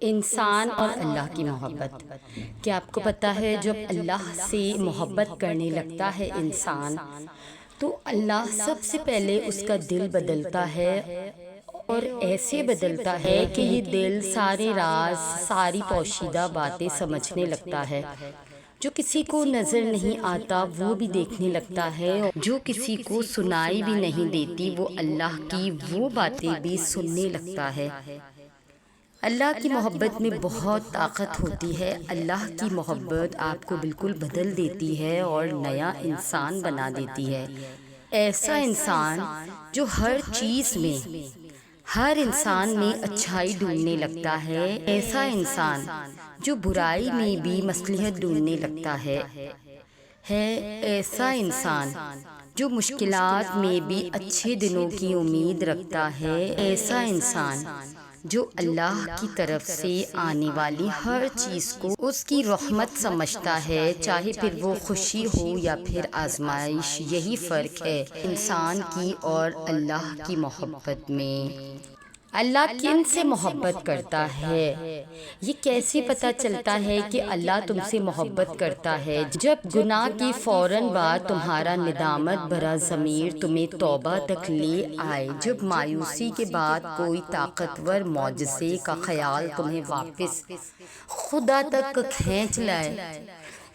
انسان اور اللہ کی محبت۔ کیا آپ کو پتہ ہے جب اللہ سے محبت کرنے لگتا ہے انسان تو اللہ سب سے پہلے اس کا دل بدلتا ہے، اور ایسے بدلتا ہے کہ یہ دل سارے راز، ساری پوشیدہ باتیں سمجھنے لگتا ہے۔ جو کسی کو نظر نہیں آتا وہ بھی دیکھنے لگتا ہے، جو کسی کو سنائی بھی نہیں دیتی وہ اللہ کی وہ باتیں بھی سننے لگتا ہے۔ اللہ کی محبت میں بہت طاقت ہوتی ہے۔ اللہ کی محبت آپ کو بالکل بدل دیتی ہے اور نیا انسان بنا دیتی ہے۔ ایسا انسان جو ہر چیز میں، ہر انسان میں اچھائی ڈھونڈنے لگتا ہے، ایسا انسان جو برائی میں بھی مصلحت ڈھونڈنے لگتا ہے، ایسا انسان جو مشکلات میں بھی اچھے دنوں کی امید رکھتا ہے، ایسا انسان جو اللہ کی طرف سے آنے والی ہر چیز کو اس کی رحمت سمجھتا ہے، چاہے پھر وہ خوشی ہو یا پھر آزمائش۔ یہی فرق ہے انسان کی اور اللہ کی محبت میں۔ اللہ کن سے محبت کرتا ہے؟ یہ کیسے پتہ چلتا ہے کہ اللہ تم سے محبت کرتا ہے؟ جب گناہ کی فوراً بعد تمہارا ندامت بھرا ضمیر تمہیں توبہ تک لے آئے، جب مایوسی کے بعد کوئی طاقتور معجزے کا خیال تمہیں واپس خدا تک کھینچ لائے،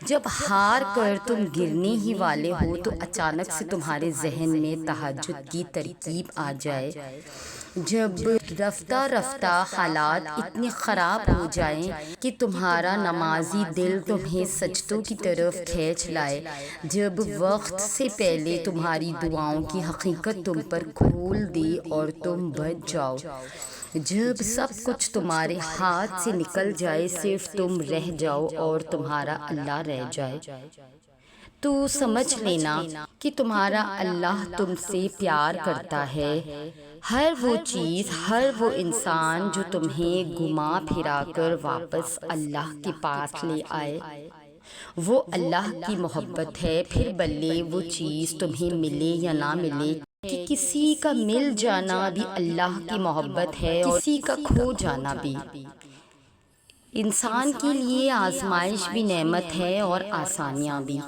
جب ہار کر تم گرنے ہی والے ہو تو اچانک سے تمہارے ذہن میں تہجد کی ترکیب آ جائے، جب رفتہ رفتہ حالات اتنے خراب ہو جائیں کہ تمہارا نمازی دل تمہیں سجدوں کی طرف کھینچ لائے، جب وقت سے پہلے تمہاری دعاؤں کی حقیقت تم پر کھول دے اور تم بچ جاؤ، جب سب کچھ تمہارے ہاتھ سے نکل جائے، صرف تم رہ جاؤ اور تمہارا اللہ رہ جائے، تو سمجھ لینا کہ تمہارا اللہ تم سے پیار کرتا ہے۔ ہر وہ چیز، ہر وہ انسان جو تمہیں گھما پھرا کر واپس اللہ کے پاس لے آئے، وہ اللہ کی محبت ہے۔ پھر بھلے وہ چیز تمہیں ملے یا نہ ملے، کہ کسی کا مل جانا بھی اللہ کی محبت ہے اور کسی کا کھو جانا بھی۔ انسان کے لیے آزمائش بھی نعمت ہے اور آسانیاں بھی۔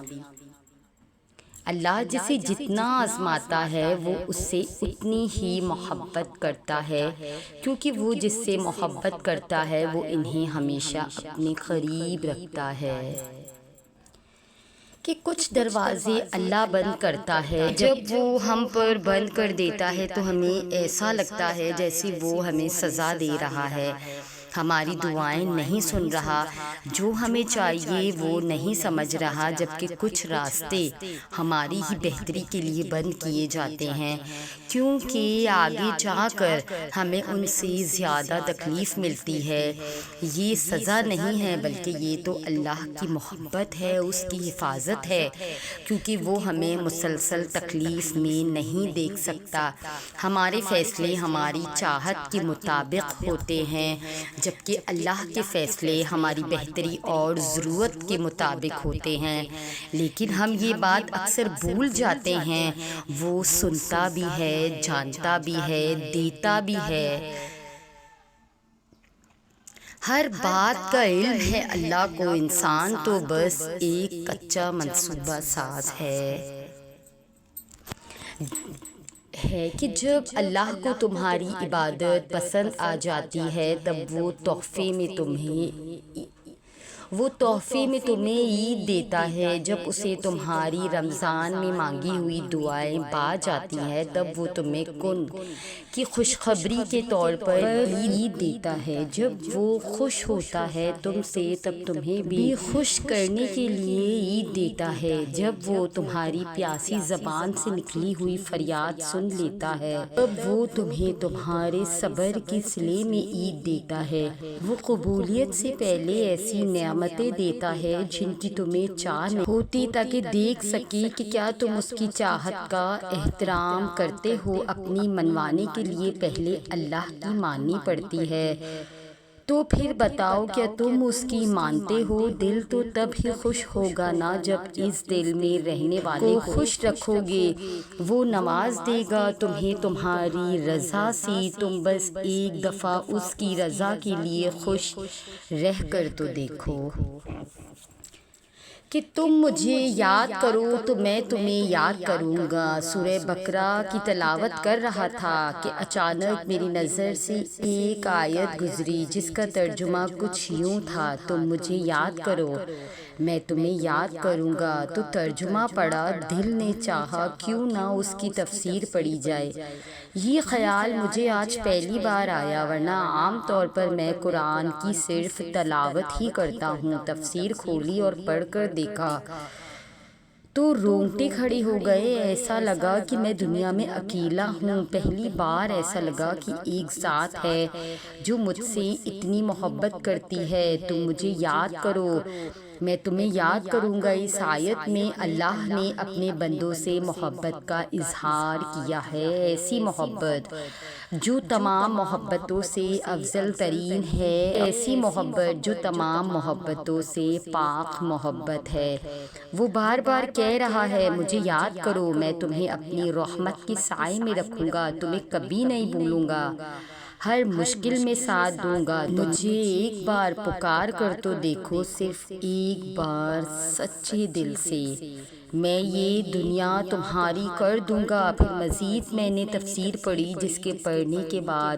اللہ جسے جتنا آزماتا ہے وہ اس سے اتنی ہی محبت کرتا ہے، کیونکہ وہ جس سے محبت کرتا ہے وہ انہیں ہمیشہ اپنے قریب رکھتا ہے۔ کہ کچھ دروازے اللہ بند کرتا ہے، جب وہ ہم پر بند کر دیتا ہے تو ہمیں ایسا لگتا ہے جیسے وہ ہمیں سزا دے رہا ہے، ہماری دعائیں نہیں سن رہا، جو ہمیں چاہیے وہ نہیں سمجھ رہا، جبکہ کچھ راستے ہماری ہی بہتری کے لیے بند کیے جاتے ہیں، کیونکہ آگے جا کر ہمیں ان سے زیادہ تکلیف ملتی ہے۔ یہ سزا نہیں ہے بلکہ یہ تو اللہ کی محبت ہے، اس کی حفاظت ہے، کیونکہ وہ ہمیں مسلسل تکلیف میں نہیں دیکھ سکتا۔ ہمارے فیصلے ہماری چاہت کے مطابق ہوتے ہیں، جبکہ اللہ کے فیصلے ہماری بہتری اور ضرورت کے مطابق ہوتے ہیں، لیکن ہم یہ بات اکثر بھول جاتے ہیں۔ وہ سنتا بھی ہے، جانتا بھی ہے، دیتا بھی ہے، ہر بات کا علم ہے اللہ کو، انسان تو بس ایک کچا منصوبہ ساز ہے کہ جب اللہ کو تمہاری عبادت پسند آ جاتی ہے تب وہ تحفے میں تمہیں عید دیتا ہے، جب اسے تمہاری رمضان میں مانگی ہوئی دعائیں پا جاتی ہیں تب وہ تمہیں کن کی خوشخبری کے طور پر عید دیتا ہے، جب وہ خوش ہوتا ہے تم سے تب تمہیں بھی خوش کرنے کے لیے عید دیتا ہے، جب وہ تمہاری پیاسی زبان سے نکلی ہوئی فریاد سن لیتا ہے تب وہ تمہیں تمہارے صبر کے صلے میں عید دیتا ہے، وہ قبولیت سے پہلے ایسی نعمتیں دیتا ہے جن کی تمہیں چاہ نہیں ہوتی، تاکہ دیکھ سکے کہ کیا تم اس کی چاہت کا احترام کرتے ہو۔ اپنی منوانے کے لیے پہلے اللہ کی ماننی پڑتی ہے۔ تو پھر بتاؤ کیا تم اس کی مانتے ہو؟ دل تو تب ہی خوش ہوگا نا جب اس دل میں رہنے والے کو خوش رکھو گے، وہ نواز دے گا تمہیں تمہاری رضا سے۔ تم بس ایک دفعہ اس کی رضا کے لیے خوش رہ کر تو دیکھو کہ تم مجھے یاد کرو تو میں تمہیں یاد کروں گا۔ سورہ بقرہ کی تلاوت کر رہا تھا کہ اچانک میری نظر سے ایک آیت گزری جس کا ترجمہ کچھ یوں تھا، تم مجھے یاد کرو میں تمہیں یاد کروں گا۔ تو ترجمہ پڑھا، دل نے چاہا کیوں نہ اس کی تفسیر پڑھی جائے۔ یہ خیال مجھے آج پہلی بار آیا، ورنہ عام طور پر میں قرآن کی صرف تلاوت ہی کرتا ہوں۔ تفسیر کھولی اور پڑھ کر دیکھا تو رونگٹے کھڑے ہو گئے۔ ایسا لگا کہ میں دنیا میں اکیلا ہوں۔ پہلی بار ایسا لگا کہ ایک ذات ہے جو مجھ سے اتنی محبت کرتی ہے۔ تم مجھے یاد کرو میں تمہیں یاد کروں گا۔ اس آیت میں اللہ نے اپنے بندوں سے محبت کا اظہار کیا ہے، ایسی محبت جو تمام محبتوں سے افضل ترین ہے، ایسی محبت جو تمام محبتوں سے پاک محبت ہے۔ وہ بار بار کہہ رہا ہے مجھے یاد کرو، میں تمہیں اپنی رحمت کے سائے میں رکھوں گا، تمہیں کبھی نہیں بھولوں گا، ہر مشکل میں ساتھ دوں گا۔ مجھے ایک بار پکار کر تو دیکھو، صرف ایک بار سچے دل سے، میں یہ دنیا تمہاری کر دوں گا۔ پھر مزید میں نے تفسیر پڑھی جس کے پڑھنے کے بعد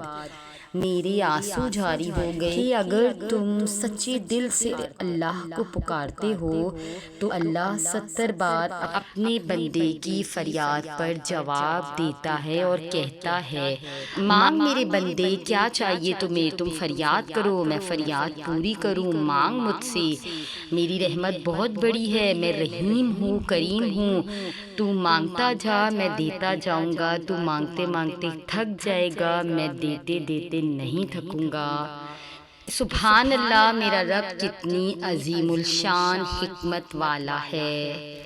میرے آنسو جاری ہو گئے کہ اگر تم سچے دل سے اللہ کو پکارتے ہو تو اللہ 70 بار اپنے بندے کی فریاد پر جواب دیتا ہے اور کہتا ہے مانگ میرے بندے کیا چاہیے تمہیں، تم فریاد کرو میں فریاد پوری کروں، مانگ مجھ سے، میری رحمت بہت بڑی ہے، میں رحیم ہوں، کریم ہوں، تو مانگتا جا میں دیتا جاؤں گا، تو مانگتے مانگتے تھک جائے گا، میں دیتے دیتے نہیں تھکوں گا۔ سبحان اللہ، میرا رب کتنی عظیم الشان حکمت والا ہے۔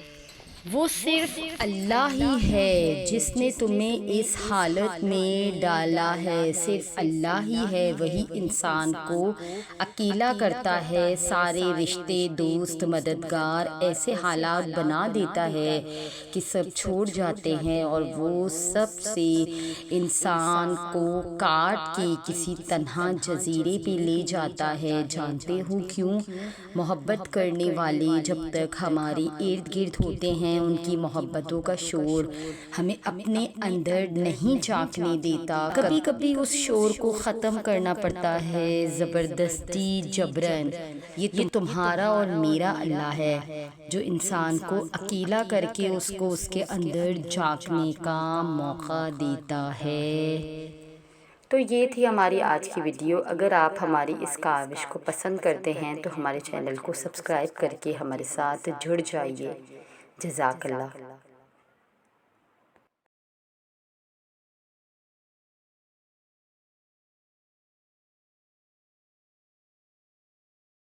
وہ صرف اللہ ہی ہے جس نے تمہیں اس حالت میں ڈالا ہے، صرف اللہ ہی ہے، وہی انسان کو اکیلا کرتا ہے، سارے رشتے دوست مددگار ایسے حالات بنا دیتا ہے کہ سب چھوڑ جاتے ہیں اور وہ سب سے انسان کو کاٹ کے کسی تنہا جزیرے پہ لے جاتا ہے۔ جانتے ہو کیوں؟ محبت کرنے والے جب تک ہمارے ارد گرد ہوتے ہیں ان کی محبتوں کا شور ہمیں اپنے اندر نہیں جھانکنے دیتا، کبھی کبھی اس شور کو ختم کرنا پڑتا ہے زبردستی جبرن۔ یہ تو تمہارا اور میرا اللہ ہے جو انسان کو اکیلا کر کے اس کو اس کے اندر جھانکنے کا موقع دیتا ہے۔ تو یہ تھی ہماری آج کی ویڈیو۔ اگر آپ ہماری اس کاوش کو پسند کرتے ہیں تو ہمارے چینل کو سبسکرائب کر کے ہمارے ساتھ جڑ جائیے۔ جزاک اللہ۔